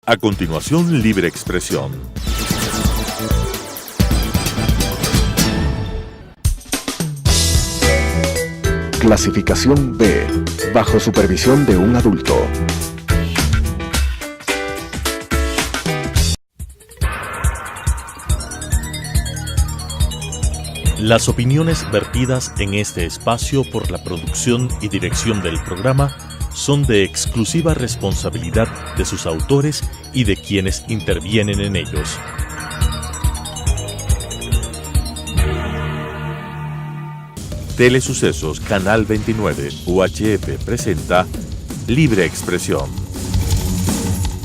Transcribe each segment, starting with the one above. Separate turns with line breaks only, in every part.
A continuación, Libre Expresión.
Clasificación B, bajo supervisión de un adulto.
Las opiniones vertidas en este espacio por la producción y dirección del programa son de exclusiva responsabilidad de sus autores y de quienes intervienen en ellos. Telesucesos Canal 29 UHF presenta Libre Expresión.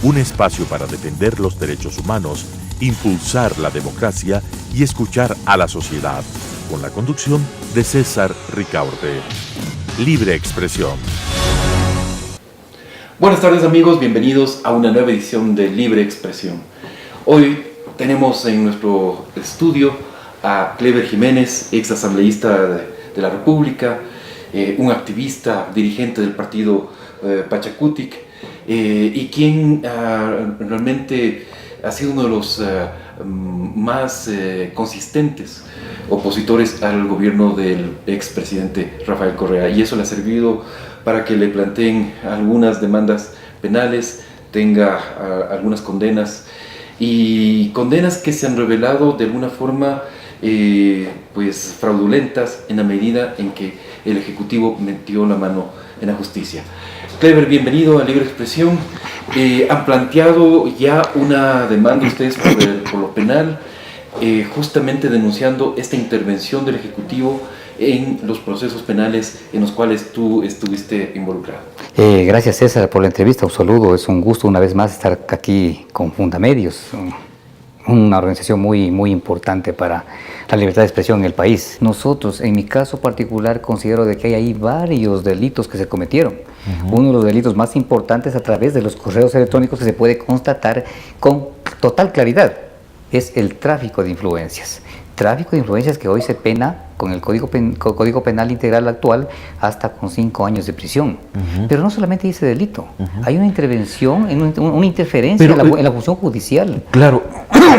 Un espacio para defender los derechos humanos, impulsar la democracia y escuchar a la sociedad. Con la conducción de César Ricaurte. Libre Expresión.
Buenas tardes amigos, bienvenidos a una nueva edición de Libre Expresión. Hoy tenemos en nuestro estudio a Cleber Jiménez, ex asambleísta de la República, un activista, dirigente del partido Pachacutic, y quien realmente ha sido uno de los más consistentes opositores al gobierno del expresidente Rafael Correa, y eso le ha servido para que le planteen algunas demandas penales, tenga algunas condenas, y condenas que se han revelado de alguna forma pues fraudulentas en la medida en que el Ejecutivo metió la mano en la justicia. Cleber, bienvenido a Libre Expresión. Han planteado ya una demanda ustedes por lo penal, justamente denunciando esta intervención del Ejecutivo en los procesos penales en los cuales tú estuviste involucrado.
Gracias, César, por la entrevista. Un saludo, es un gusto una vez más estar aquí con Fundamedios, una organización muy importante para la libertad de expresión en el país. Nosotros, en mi caso particular, considero de que hay ahí varios delitos que se cometieron. Uno de los delitos más importantes a través de los correos electrónicos que se puede constatar con total claridad es el tráfico de influencias. Tráfico de influencias que hoy se pena con el Código Penal Integral actual hasta con 5 años de prisión. Pero no solamente ese delito, hay una intervención, una interferencia en la función judicial.
Claro,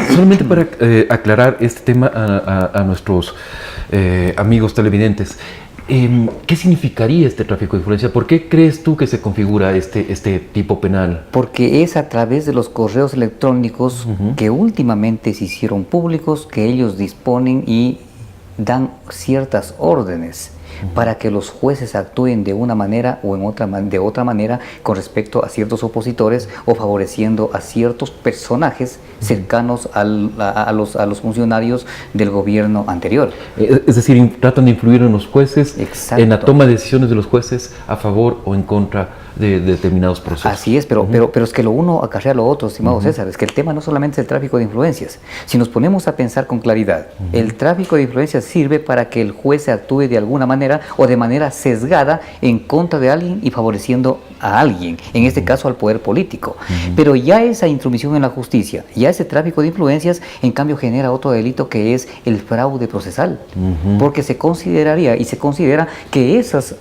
solamente para aclarar este tema a nuestros amigos televidentes, ¿qué significaría este tráfico de influencia? ¿Por qué crees tú que se configura este tipo penal?
Porque es a través de los correos electrónicos que últimamente se hicieron públicos, que ellos disponen y dan ciertas órdenes para que los jueces actúen de una manera o de otra manera con respecto a ciertos opositores o favoreciendo a ciertos personajes cercanos a los funcionarios del gobierno anterior.
Es decir, tratan de influir en los jueces.
Exacto.
En la toma de decisiones de los jueces a favor o en contra de determinados procesos.
Así es, pero es que lo uno acarrea lo otro, estimado César. Es que el tema no solamente es el tráfico de influencias. Si nos ponemos a pensar con claridad, el tráfico de influencias sirve para que el juez actúe de alguna manera o de manera sesgada en contra de alguien y favoreciendo a alguien, en este caso al poder político. Pero ya esa intromisión en la justicia, ya ese tráfico de influencias, en cambio genera otro delito que es el fraude procesal, porque se consideraría y se considera que esas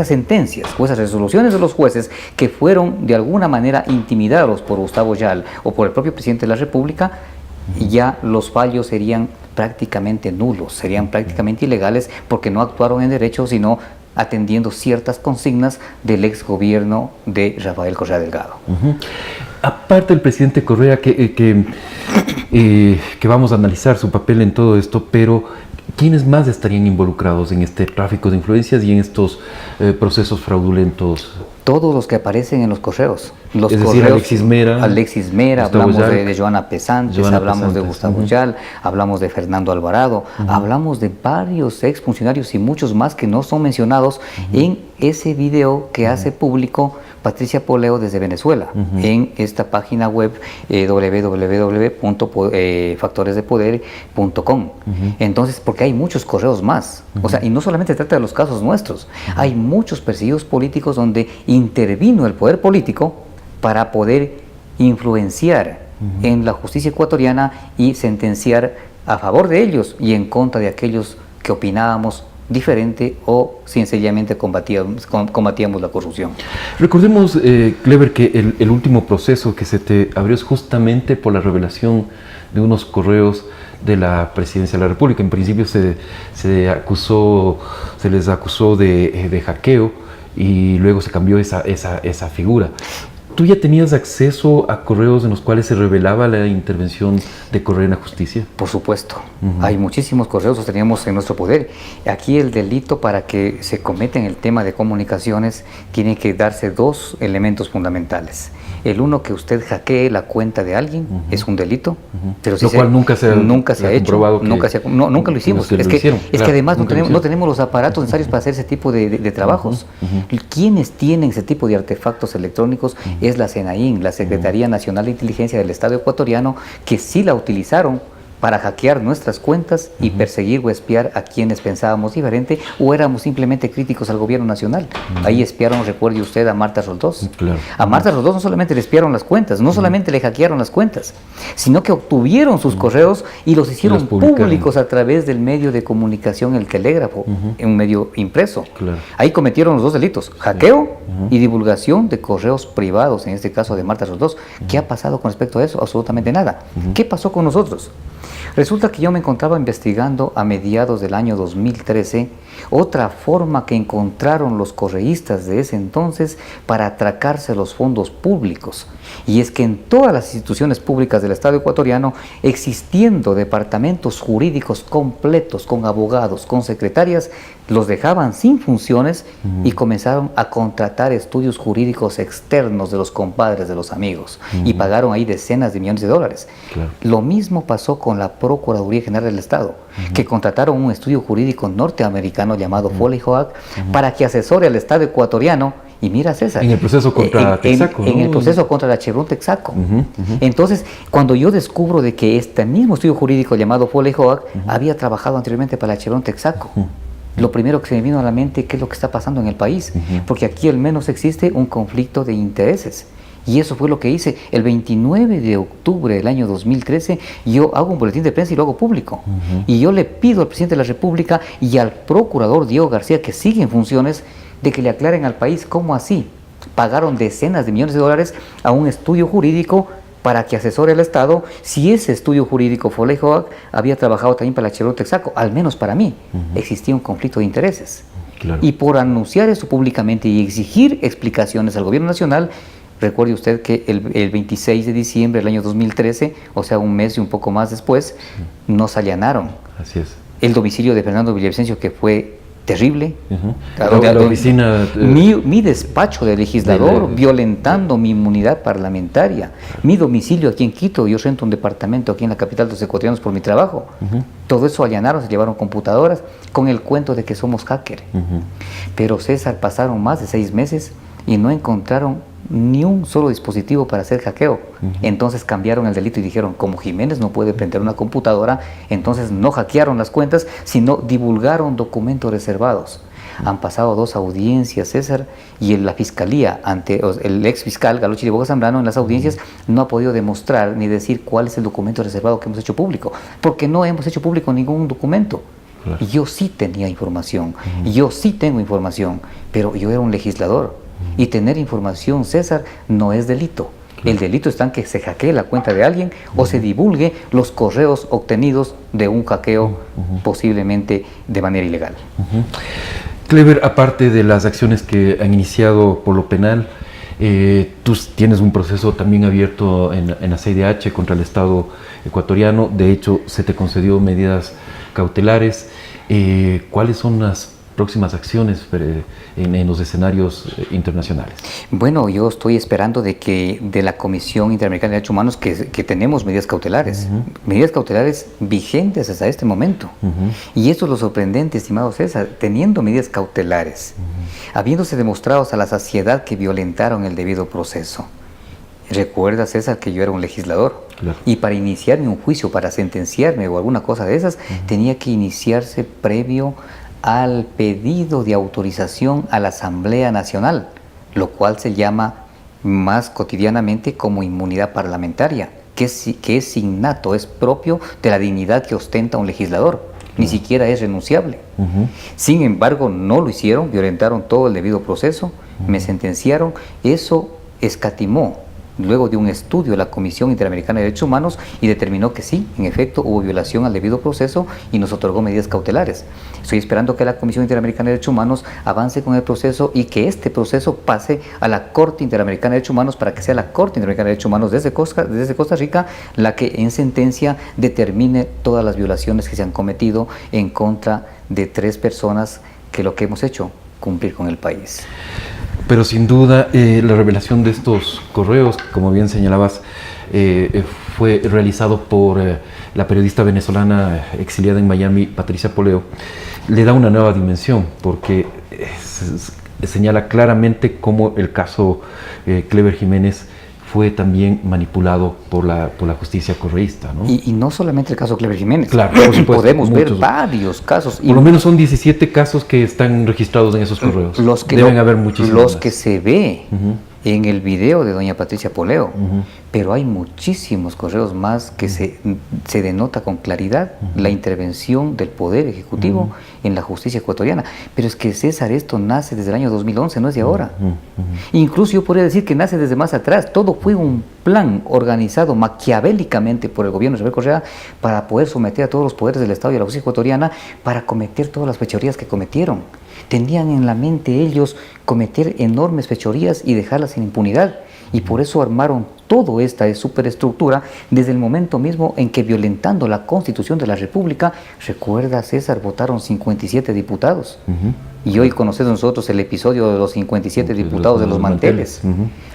sentencias o esas resoluciones de los jueces que fueron de alguna manera intimidados por Gustavo Yal o por el propio presidente de la República, ya los fallos serían prácticamente nulos, serían prácticamente ilegales porque no actuaron en derecho, sino atendiendo ciertas consignas del ex gobierno de Rafael Correa Delgado.
Aparte del presidente Correa, que vamos a analizar su papel en todo esto, pero ¿quiénes más estarían involucrados en este tráfico de influencias y en estos procesos fraudulentos?
Todos los que aparecen en los correos.
Alexis Mera,
hablamos de Joana Pesantes, hablamos de Gustavo Yal, hablamos de Fernando Alvarado, hablamos de varios exfuncionarios y muchos más que no son mencionados en ese video que hace público Patricia Poleo desde Venezuela, en esta página web www.factoresdepoder.com. Entonces, porque hay muchos correos más, o sea, y no solamente se trata de los casos nuestros, hay muchos perseguidos políticos donde intervino el poder político para poder influenciar en la justicia ecuatoriana y sentenciar a favor de ellos y en contra de aquellos que opinábamos diferente o sencillamente combatíamos la corrupción.
Recordemos, Clever, que el último proceso que se te abrió es justamente por la revelación de unos correos de la Presidencia de la República. En principio se les acusó de hackeo y luego se cambió esa figura. ¿Tú ya tenías acceso a correos en los cuales se revelaba la intervención de Correa en la justicia?
Por supuesto. Hay muchísimos correos, los teníamos en nuestro poder. Aquí el delito para que se cometa en el tema de comunicaciones tiene que darse dos elementos fundamentales. El uno, que usted hackee la cuenta de alguien, es un delito, pero
lo cual nunca se ha
hecho, nunca lo hicimos. Es que además no tenemos los aparatos necesarios para hacer ese tipo de trabajos. Quienes tienen ese tipo de artefactos electrónicos es la SENAIN, la Secretaría Nacional de Inteligencia del Estado ecuatoriano, que sí la utilizaron para hackear nuestras cuentas y perseguir o espiar a quienes pensábamos diferente o éramos simplemente críticos al gobierno nacional. Ahí espiaron, recuerde usted, a Marta Roldós.
Claro.
A Marta Roldós no solamente le espiaron las cuentas, no solamente le hackearon las cuentas, sino que obtuvieron sus correos y los hicieron públicos a través del medio de comunicación, el telégrafo, en un medio impreso.
Claro.
Ahí cometieron los dos delitos, hackeo y divulgación de correos privados, en este caso de Marta Roldós. ¿Qué ha pasado con respecto a eso? Absolutamente nada. ¿Qué pasó con nosotros? Resulta que yo me encontraba investigando a mediados del año 2013 otra forma que encontraron los correístas de ese entonces para atracarse los fondos públicos. Y es que en todas las instituciones públicas del Estado ecuatoriano, existiendo departamentos jurídicos completos, con abogados, con secretarias, los dejaban sin funciones y comenzaron a contratar estudios jurídicos externos de los compadres, de los amigos, y pagaron ahí decenas de millones de dólares.
Claro.
Lo mismo pasó con la Procuraduría General del Estado, que contrataron un estudio jurídico norteamericano llamado Foley Hoag para que asesore al Estado ecuatoriano. Y mira, César,
en el proceso contra Texaco,
en el proceso contra la Chevron Texaco. Entonces, cuando yo descubro de que este mismo estudio jurídico llamado Foley Hoag había trabajado anteriormente para la Chevron Texaco, lo primero que se me vino a la mente, ¿qué es lo que está pasando en el país? Porque aquí al menos existe un conflicto de intereses. Y eso fue lo que hice. El 29 de octubre del año 2013, yo hago un boletín de prensa y lo hago público. Y yo le pido al presidente de la República y al procurador Diego García, que sigue en funciones, de que le aclaren al país cómo así pagaron decenas de millones de dólares a un estudio jurídico para que asesore al Estado, si ese estudio jurídico Foley Hoag había trabajado también para la Chevron Texaco. Al menos para mí existía un conflicto de intereses.
Claro.
Y por anunciar eso públicamente y exigir explicaciones al gobierno nacional, recuerde usted que el 26 de diciembre del año 2013, o sea, un mes y un poco más después, nos allanaron.
Así es.
El domicilio de Fernando Villavicencio, que fue terrible.
La oficina...
mi despacho de legislador, violentando mi inmunidad parlamentaria. Mi domicilio aquí en Quito, yo rento un departamento aquí en la capital de los ecuatorianos por mi trabajo. Todo eso allanaron, se llevaron computadoras con el cuento de que somos hackers. Pero, César, pasaron más de 6 meses y no encontraron ni un solo dispositivo para hacer hackeo. Entonces cambiaron el delito y dijeron, como Jiménez no puede prender una computadora, entonces no hackearon las cuentas, sino divulgaron documentos reservados. Han pasado 2 audiencias, César, y en la fiscalía, ante el ex fiscal Galochi de Boga Zambrano, en las audiencias no ha podido demostrar ni decir cuál es el documento reservado que hemos hecho público, porque no hemos hecho público ningún documento. Claro. Yo sí tenía información, yo sí tengo información, pero yo era un legislador. Y tener información, César, no es delito. El delito está en que se hackee la cuenta de alguien o se divulgue los correos obtenidos de un hackeo posiblemente de manera ilegal.
Clever, aparte de las acciones que han iniciado por lo penal, tú tienes un proceso también abierto en la CIDH contra el Estado ecuatoriano. De hecho, se te concedió medidas cautelares. ¿Cuáles son las próximas acciones en los escenarios internacionales?
Bueno, yo estoy esperando de la Comisión Interamericana de Derechos Humanos que tenemos medidas cautelares vigentes hasta este momento. Y esto es lo sorprendente, estimado César, teniendo medidas cautelares, habiéndose demostrado a la saciedad que violentaron el debido proceso. Recuerda, César, que yo era un legislador. Claro. Y para iniciarme un juicio, para sentenciarme o alguna cosa de esas, tenía que iniciarse previo al pedido de autorización a la Asamblea Nacional, lo cual se llama más cotidianamente como inmunidad parlamentaria, que es innato, es propio de la dignidad que ostenta un legislador. ni siquiera es renunciable. Sin embargo, no lo hicieron, violentaron todo el debido proceso, me sentenciaron, eso escatimó luego de un estudio de la Comisión Interamericana de Derechos Humanos y determinó que sí, en efecto, hubo violación al debido proceso y nos otorgó medidas cautelares. Estoy esperando que la Comisión Interamericana de Derechos Humanos avance con el proceso y que este proceso pase a la Corte Interamericana de Derechos Humanos para que sea la Corte Interamericana de Derechos Humanos desde Costa Rica la que en sentencia determine todas las violaciones que se han cometido en contra de 3 personas que lo que hemos hecho, cumplir con el país.
Pero sin duda la revelación de estos correos, como bien señalabas, fue realizado por la periodista venezolana exiliada en Miami, Patricia Poleo, le da una nueva dimensión porque señala claramente cómo el caso Clever Jiménez fue también manipulado por la justicia correísta, ¿no?
Y no solamente el caso Clever Jiménez,
claro, por supuesto,
podemos ver varios casos.
Por lo menos son 17 casos que están registrados en esos correos. Deben haber muchísimos
los
más.
Que se ve en el video de doña Patricia Poleo, pero hay muchísimos correos más que se denota con claridad la intervención del Poder Ejecutivo en la justicia ecuatoriana. Pero es que, César, esto nace desde el año 2011, no es de ahora. Incluso yo podría decir que nace desde más atrás. Todo fue un plan organizado maquiavélicamente por el gobierno de Rafael Correa para poder someter a todos los poderes del Estado y a la justicia ecuatoriana para cometer todas las fechorías que cometieron. Tenían en la mente ellos cometer enormes fechorías y dejarlas sin impunidad. Y por eso armaron toda esta superestructura desde el momento mismo en que, violentando la Constitución de la República, recuerda, César, votaron 57 diputados. Y hoy conocemos nosotros el episodio de los 57 diputados de los manteles.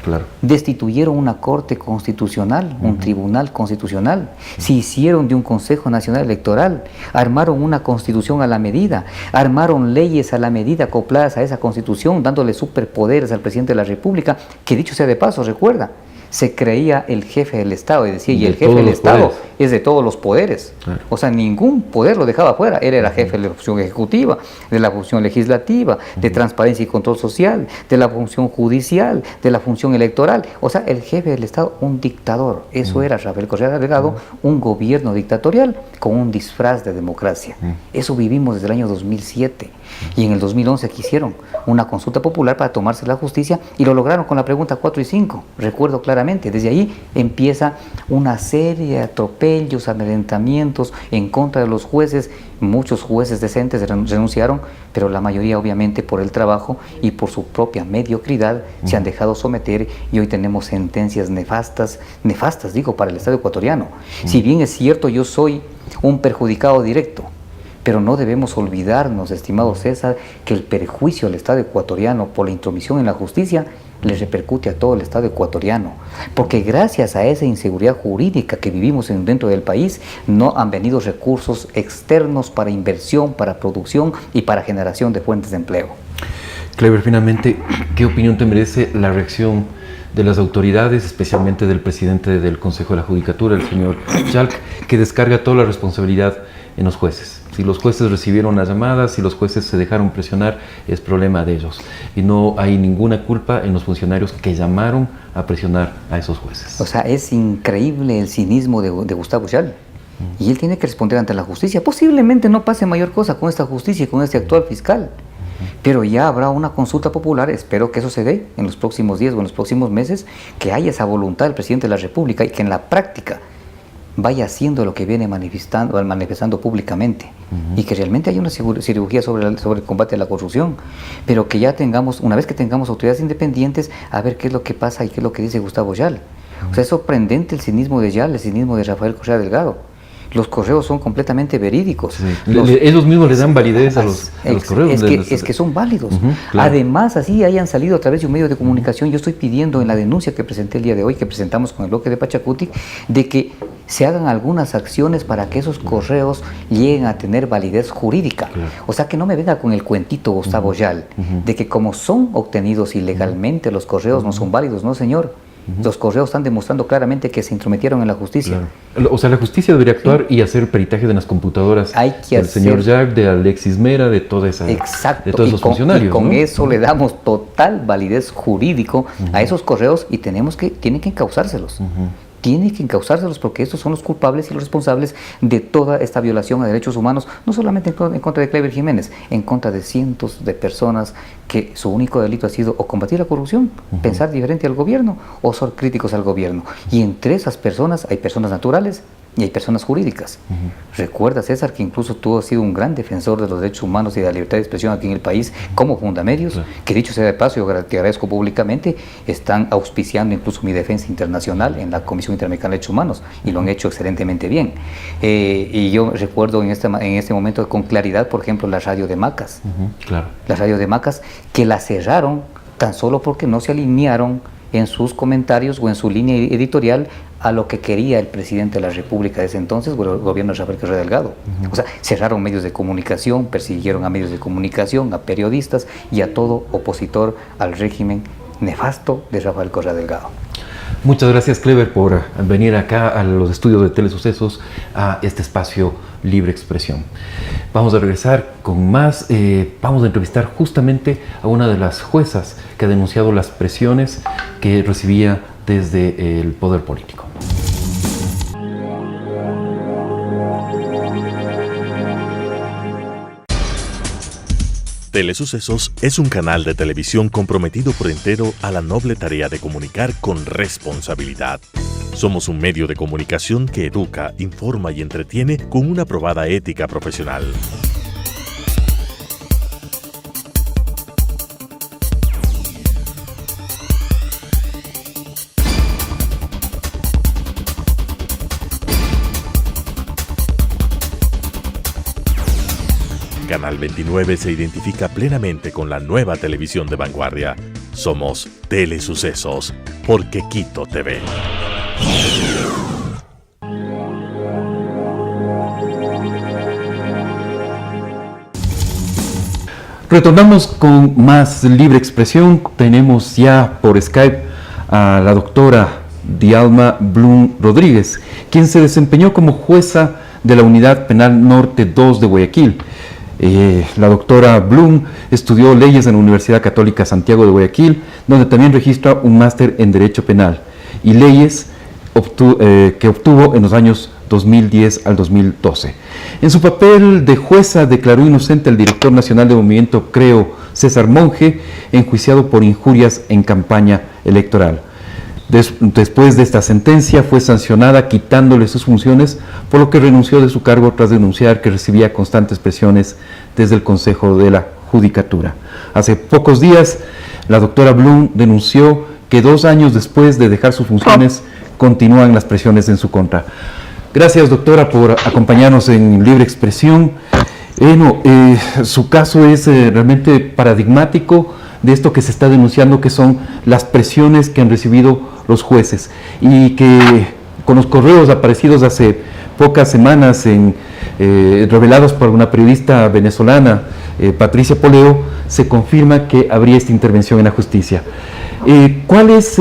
Claro.
Destituyeron una Corte Constitucional, un Tribunal Constitucional, se hicieron de un Consejo Nacional Electoral, armaron una Constitución a la medida, armaron leyes a la medida acopladas a esa Constitución, dándole superpoderes al presidente de la República, que dicho sea de paso, recuerda, se creía el jefe del Estado y decía, y el jefe del Estado es de todos los poderes. Claro. O sea, ningún poder lo dejaba fuera. Él era jefe de la función ejecutiva, de la función legislativa, de transparencia y control social, de la función judicial, de la función electoral. O sea, el jefe del Estado, un dictador. Eso era Rafael Correa Delgado, un gobierno dictatorial con un disfraz de democracia. Eso vivimos desde el año 2007. Y en el 2011 quisieron una consulta popular para tomarse la justicia y lo lograron con la pregunta 4 y 5. Recuerdo claramente, desde ahí empieza una serie de atropellos, amedrentamientos en contra de los jueces. Muchos jueces decentes renunciaron, pero la mayoría, obviamente, por el trabajo y por su propia mediocridad, se han dejado someter y hoy tenemos sentencias nefastas digo, para el Estado ecuatoriano. Si bien es cierto, yo soy un perjudicado directo, pero no debemos olvidarnos, estimado César, que el perjuicio al Estado ecuatoriano por la intromisión en la justicia le repercute a todo el Estado ecuatoriano, porque gracias a esa inseguridad jurídica que vivimos dentro del país, no han venido recursos externos para inversión, para producción y para generación de fuentes de empleo.
Clever, finalmente, ¿qué opinión te merece la reacción de las autoridades, especialmente del presidente del Consejo de la Judicatura, el señor Chalk, que descarga toda la responsabilidad en los jueces? Si los jueces recibieron las llamadas, si los jueces se dejaron presionar, es problema de ellos. Y no hay ninguna culpa en los funcionarios que llamaron a presionar a esos jueces.
O sea, es increíble el cinismo de Gustavo Chal. Y él tiene que responder ante la justicia. Posiblemente no pase mayor cosa con esta justicia y con este actual fiscal. Pero ya habrá una consulta popular, espero que eso se dé en los próximos días o en los próximos meses, que haya esa voluntad del presidente de la República y que en la práctica vaya haciendo lo que viene manifestando públicamente, y que realmente haya una cirugía sobre el combate a la corrupción, pero que ya tengamos, una vez que tengamos autoridades independientes, a ver qué es lo que pasa y qué es lo que dice Gustavo Yal. O sea, es sorprendente el cinismo de Yal, el cinismo de Rafael Correa Delgado. Los correos son completamente verídicos.
Sí. Ellos mismos le dan validez a los correos.
Es que son válidos.
Claro.
Además, así hayan salido a través de un medio de comunicación. Yo estoy pidiendo en la denuncia que presenté el día de hoy, que presentamos con el bloque de Pachacutic, de que se hagan algunas acciones para que esos correos lleguen a tener validez jurídica. Claro. O sea, que no me venga con el cuentito Gustavo Yal, de que como son obtenidos ilegalmente los correos no son válidos. No, señor. Los correos están demostrando claramente que se intrometieron en la justicia.
Claro. O sea, la justicia debería actuar y hacer peritaje de las computadoras del señor Jack, de Alexis Mera, de toda esa,
exacto,
de todos esos funcionarios.
Y con eso le damos total validez jurídico a esos correos y tienen que encauzárselos. tiene que encauzárselos porque estos son los culpables y los responsables de toda esta violación a derechos humanos, no solamente en contra de Clever Jiménez, en contra de cientos de personas que su único delito ha sido o combatir la corrupción, pensar diferente al gobierno o ser críticos al gobierno. Y entre esas personas hay personas naturales y hay personas jurídicas. Recuerda, César, que incluso tú has sido un gran defensor de los derechos humanos y de la libertad de expresión aquí en el país, como Fundamedios, que dicho sea de paso, yo te agradezco públicamente, están auspiciando incluso mi defensa internacional en la Comisión Interamericana de Derechos Humanos, y lo han hecho excelentemente bien. Y yo recuerdo en este momento con claridad, por ejemplo, la radio de Macas.
Claro.
La radio de Macas, que la cerraron tan solo porque no se alinearon en sus comentarios o en su línea editorial a lo que quería el presidente de la República de ese entonces, o el gobierno de Rafael Correa Delgado. O sea, cerraron medios de comunicación, persiguieron a medios de comunicación, a periodistas y a todo opositor al régimen nefasto de Rafael Correa Delgado.
Muchas gracias, Clever, por venir acá a los estudios de Telesucesos, a este espacio Libre Expresión. Vamos a regresar con más. Vamos a entrevistar justamente a una de las juezas que ha denunciado las presiones que recibía desde el poder político.
Telesucesos es un canal de televisión comprometido por entero a la noble tarea de comunicar con responsabilidad. Somos un medio de comunicación que educa, informa y entretiene con una probada ética profesional. Canal 29 se identifica plenamente con la nueva televisión de vanguardia. Somos Telesucesos, porque Quito TV.
Retornamos con más Libre Expresión. Tenemos ya por Skype a la doctora Dialma Blum Rodríguez, quien se desempeñó como jueza de la Unidad Penal Norte 2 de Guayaquil. La doctora Blum estudió leyes en la Universidad Católica Santiago de Guayaquil, donde también registra un máster en Derecho Penal y leyes que obtuvo en los años 2010 al 2012. En su papel de jueza declaró inocente al director nacional del movimiento Creo, César Monge, enjuiciado por injurias en campaña electoral. Después de esta sentencia fue sancionada quitándole sus funciones, por lo que renunció de su cargo tras denunciar que recibía constantes presiones desde el Consejo de la Judicatura. Hace pocos días, la doctora Blum denunció que 2 años después de dejar sus funciones, continúan las presiones en su contra. Gracias, doctora, por acompañarnos en Libre Expresión. Su caso es realmente paradigmático de esto que se está denunciando, que son las presiones que han recibido los jueces, y que con los correos aparecidos hace pocas semanas revelados por una periodista venezolana, Patricia Poleo, se confirma que habría esta intervención en la justicia. ¿Cuál es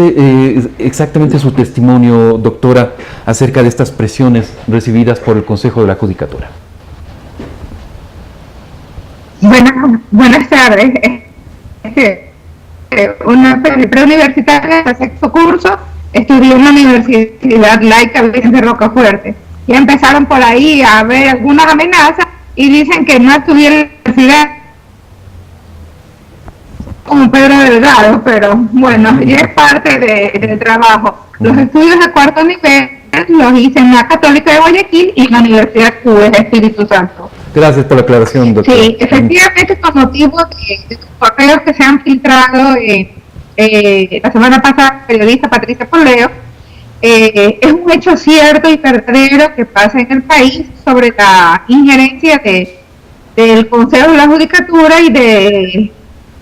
exactamente su testimonio, doctora, acerca de estas presiones recibidas por el Consejo de la Judicatura?
Buenas tardes. Una preuniversitaria de sexto curso, estudió en la Universidad Laica Virgen de Rocafuerte. Y empezaron por ahí a haber algunas amenazas y dicen que no estudié en la universidad como Pedro Delgado, pero bueno, y es parte del trabajo. Los estudios de cuarto nivel los hice en la Católica de Guayaquil y en la Universidad QS Espíritu Santo.
Gracias por la aclaración, doctor.
Sí, efectivamente, con motivo de los correos que se han filtrado la semana pasada, la periodista Patricia Poleo, es un hecho cierto y verdadero que pasa en el país sobre la injerencia del Consejo de la Judicatura y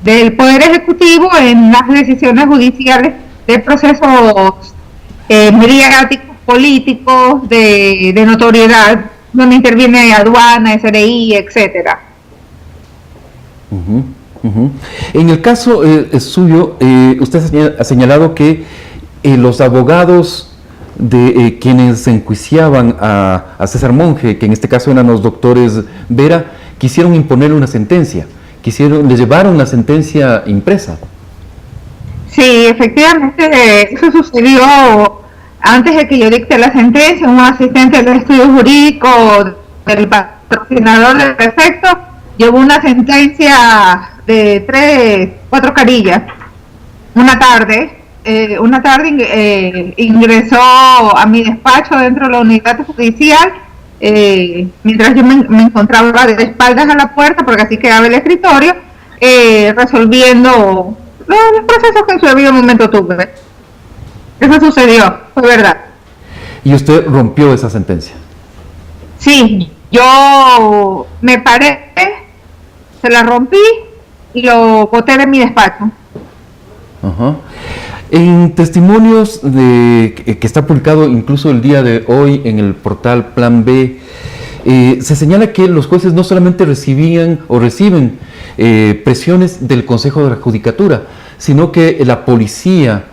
del Poder Ejecutivo en las decisiones judiciales de procesos mediáticos, políticos, de notoriedad, donde interviene aduana, SRI, etcétera.
En el caso suyo, usted ha señalado que los abogados de quienes enjuiciaban a César Monge, que en este caso eran los doctores Vera, quisieron imponerle una sentencia, le llevaron la sentencia impresa.
Sí, efectivamente, eso sucedió antes de que yo dicte la sentencia, un asistente del estudio jurídico del patrocinador del prefecto llevó una sentencia de 4 carillas. Una tarde ingresó a mi despacho dentro de la unidad judicial, mientras yo me encontraba de espaldas a la puerta, porque así quedaba el escritorio, resolviendo los procesos que en su debido momento tuve. Eso sucedió, fue verdad.
¿Y usted rompió esa sentencia?
Sí, yo me paré, se la rompí y lo boté de mi despacho.
Ajá. En testimonios que está publicado incluso el día de hoy en el portal Plan B, se señala que los jueces no solamente recibían o reciben presiones del Consejo de la Judicatura, sino que la policía,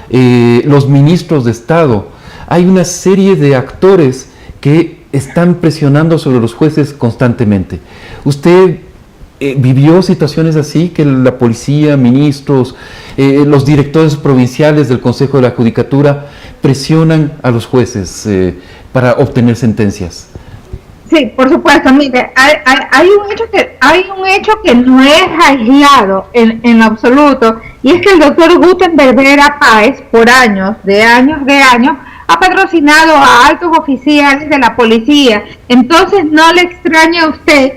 los ministros de Estado, hay una serie de actores que están presionando sobre los jueces constantemente. ¿Usted vivió situaciones así, que la policía, ministros, los directores provinciales del Consejo de la Judicatura presionan a los jueces para obtener sentencias?
Sí, por supuesto. Mire, hay un hecho que no es aislado en absoluto, y es que el doctor Gutenberg Vera Páez, por años, ha patrocinado a altos oficiales de la policía. Entonces no le extraña a usted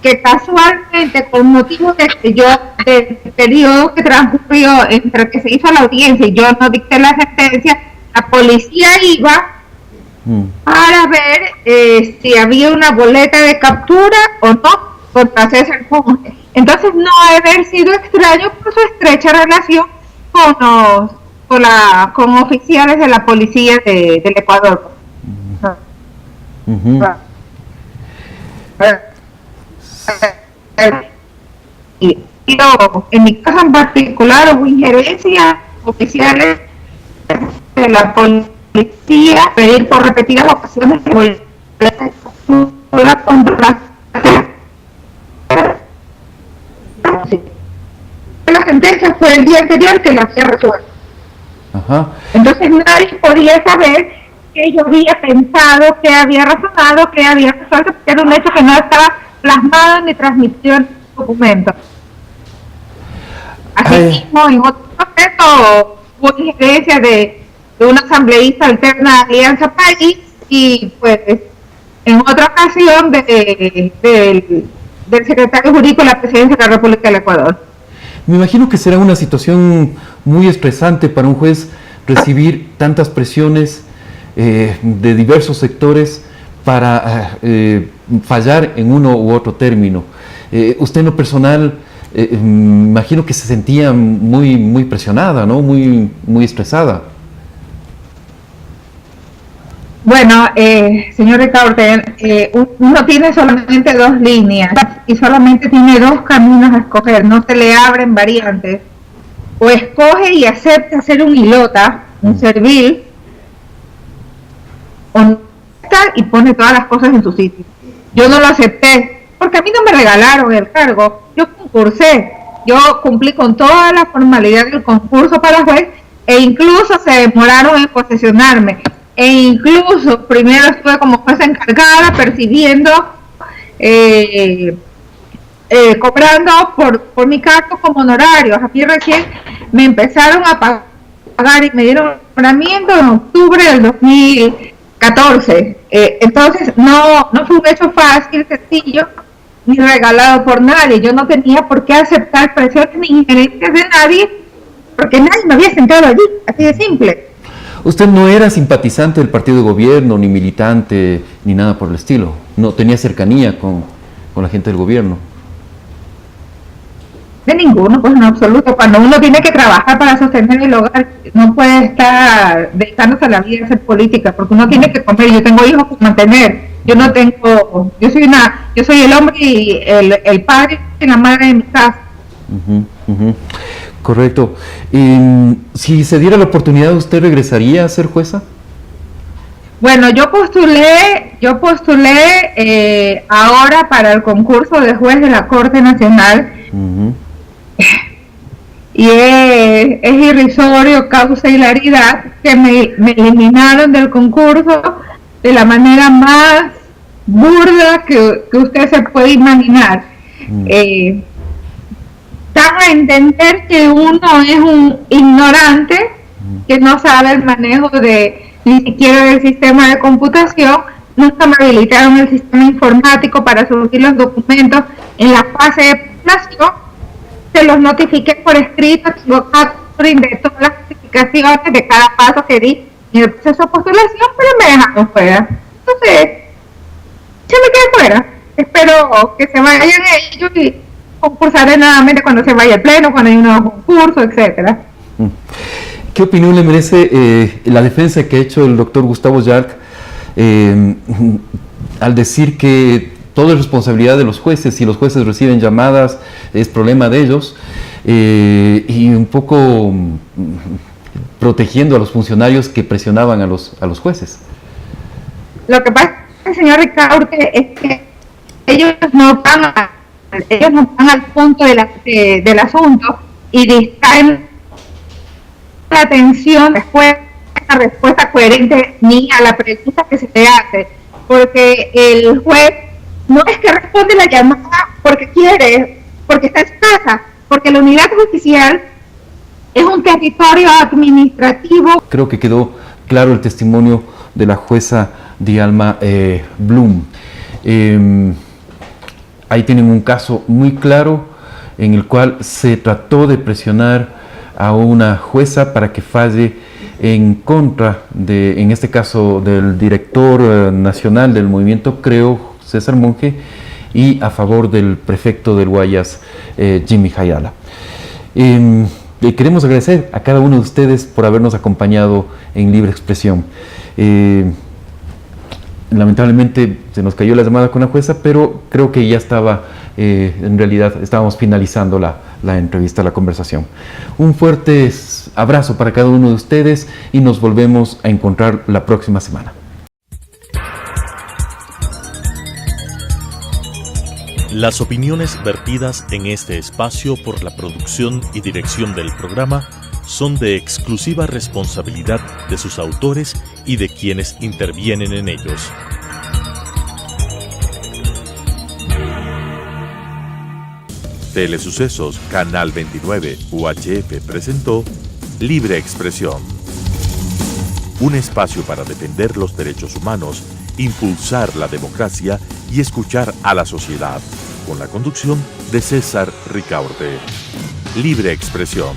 que casualmente, con motivo del periodo que transcurrió entre que se hizo la audiencia y yo no dicté la sentencia, la policía iba para ver si había una boleta de captura o no contra César Ponce. Entonces no ha de haber sido extraño por su estrecha relación con oficiales de la policía del Ecuador. Y en mi caso en particular hubo injerencia oficiales de la policía, pedir por repetidas ocasiones que la sentencia fue el día anterior que la había resuelto.
Ajá.
Entonces nadie podía saber que yo había pensado, que había razonado, que había resuelto, porque era un hecho que no estaba plasmado ni transmitido en el documento. Asimismo, en otro proceso hubo injerencia de una asambleísta alterna de Alianza País, y pues en otra ocasión del secretario jurídico de la Presidencia de la República del Ecuador.
Me imagino que será una situación muy estresante para un juez recibir tantas presiones de diversos sectores para fallar en uno u otro término. Usted en lo personal, me imagino que se sentía muy presionada, ¿no? Muy estresada.
Bueno, señor Ricardo, uno tiene solamente 2 líneas y solamente tiene 2 caminos a escoger, no se le abren variantes. O escoge y acepta ser un hilota, un servil, o no acepta y pone todas las cosas en su sitio. Yo no lo acepté, porque a mí no me regalaron el cargo, yo concursé, yo cumplí con toda la formalidad del concurso para juez, e incluso se demoraron en posesionarme. E incluso primero estuve como jueza encargada, percibiendo, cobrando por mi cargo como honorarios. A mí recién me empezaron a pagar y me dieron nombramiento en octubre del 2014. Entonces no fue un hecho fácil, sencillo, ni regalado por nadie. Yo no tenía por qué aceptar presiones ni injerencias de nadie, porque nadie me había sentado allí, así de simple.
Usted no era simpatizante del partido de gobierno, ni militante, ni nada por el estilo. No tenía cercanía con la gente del gobierno.
De ninguno, pues en absoluto. Cuando uno tiene que trabajar para sostener el hogar, no puede estar dedicándose a la vida de hacer política, porque uno tiene que comer. Yo tengo hijos que mantener. Yo soy el hombre y el padre y la madre de mi casa.
Correcto. Si se diera la oportunidad, ¿usted regresaría a ser jueza?
Bueno, yo postulé ahora para el concurso de juez de la Corte Nacional. y es irrisorio, causa hilaridad que me eliminaron del concurso de la manera más burda que usted se puede imaginar. Dan a entender que uno es un ignorante, que no sabe el manejo de ni siquiera del sistema de computación. Nunca me habilitaron el sistema informático para subir los documentos en la fase de postulación. Se los notifiqué por escrito, tengo capturing de todas las notificaciones de cada paso que di en el proceso de postulación, pero me dejaron fuera. Entonces, yo me quedé fuera. Espero que se vayan ellos y concursaré nuevamente cuando se vaya el pleno, cuando hay un nuevo concurso, etcétera.
¿Qué opinión le merece la defensa que ha hecho el doctor Gustavo Yarc al decir que todo es responsabilidad de los jueces, si los jueces reciben llamadas es problema de ellos, y un poco protegiendo a los funcionarios que presionaban a los jueces?
Lo que pasa, señor Ricaurte, es que ellos no van al punto del asunto y distraen la atención después a la respuesta coherente ni a la pregunta que se le hace, porque el juez no es que responde la llamada porque quiere, porque está en su casa, porque la unidad judicial es un territorio administrativo.
Creo que quedó claro el testimonio de la jueza Dialma Blum. Ahí tienen un caso muy claro en el cual se trató de presionar a una jueza para que falle en contra de, en este caso, del director nacional del movimiento, creo, César Monge, y a favor del prefecto del Guayas, Jimmy Jayala. Le queremos agradecer a cada uno de ustedes por habernos acompañado en Libre Expresión. Lamentablemente se nos cayó la llamada con la jueza, pero creo que ya estaba, en realidad estábamos finalizando la entrevista, la conversación. Un fuerte abrazo para cada uno de ustedes y nos volvemos a encontrar la próxima semana.
Las opiniones vertidas en este espacio por la producción y dirección del programa son de exclusiva responsabilidad de sus autores y de quienes intervienen en ellos. Telesucesos Canal 29 UHF presentó Libre Expresión. Un espacio para defender los derechos humanos, impulsar la democracia y escuchar a la sociedad, con la conducción de César Ricaurte. Libre Expresión.